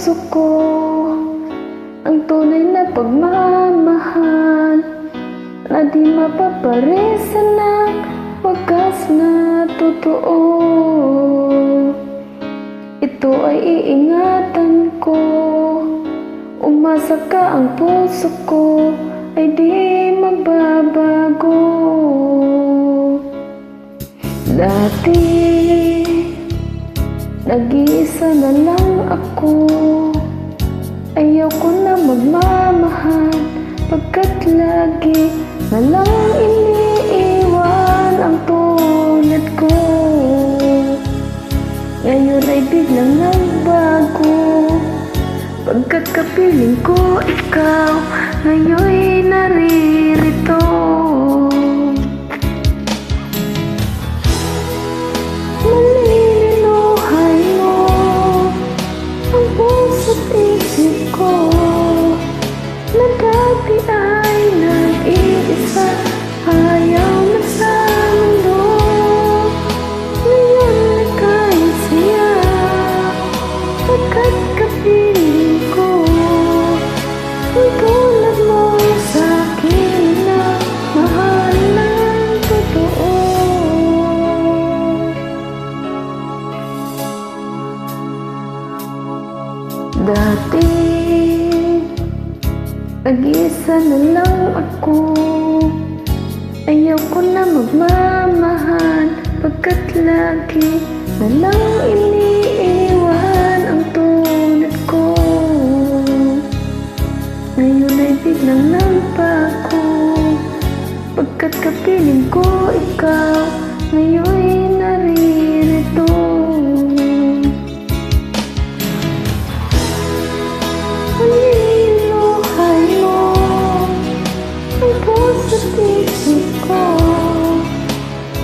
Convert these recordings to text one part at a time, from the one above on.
puso ko ang tunay na pagmamahal na di mapaparisan ng wagas na totoo. Ito ay iingatan ko, umasa ka, ang puso ko ay di magbabago. Dati nag-iisa na lang ako, ayaw ko na magmamahal, pagkat lagi na lang iniiwan ang tulad ko. Ngayon ay biglang nagbago, pagkat kapiling ko ikaw ngayon'y naririto. Malilinuhay mo ang puso't isip ko na dati ay nag-iisa, ayaw na sa mundo. Ngayon ika'y saya, pagkat kapiling ko ang tulad mo sa'kin na mahal ng totoo. Dati nag-iisa na lang ako, ayaw ko na magmamahal, pagkat lagi na lang iniiwan ang tulad ko. Ngayon ay biglang nagbago, pagkat kapiling ko ikaw ngayon'y naririto. Malilinuhay mo ang puso't isip ko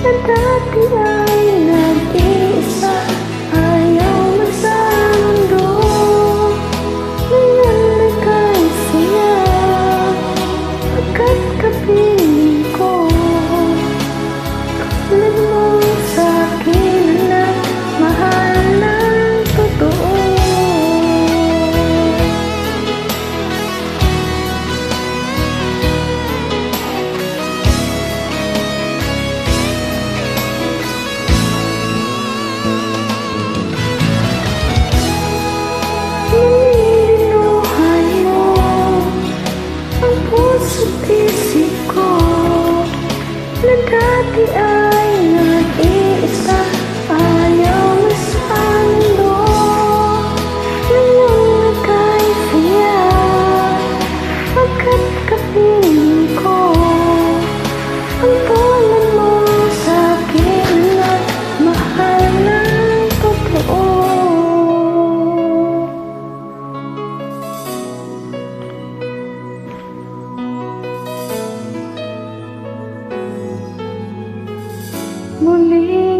na dati ay nag-iisa, ayaw na sa mundo. Ngayon ika'y saya, pagkat kapiling ko tulad mo sa'kin na mahal ng totoo. Malilinuhay mo ang puso't isip ko na dati ay nag-iisa, ayaw na sa mundo. Ngayon ika'y saya, pagkat kapiling ko ang tulad mo sa'kin na mahal ng totoo. Muli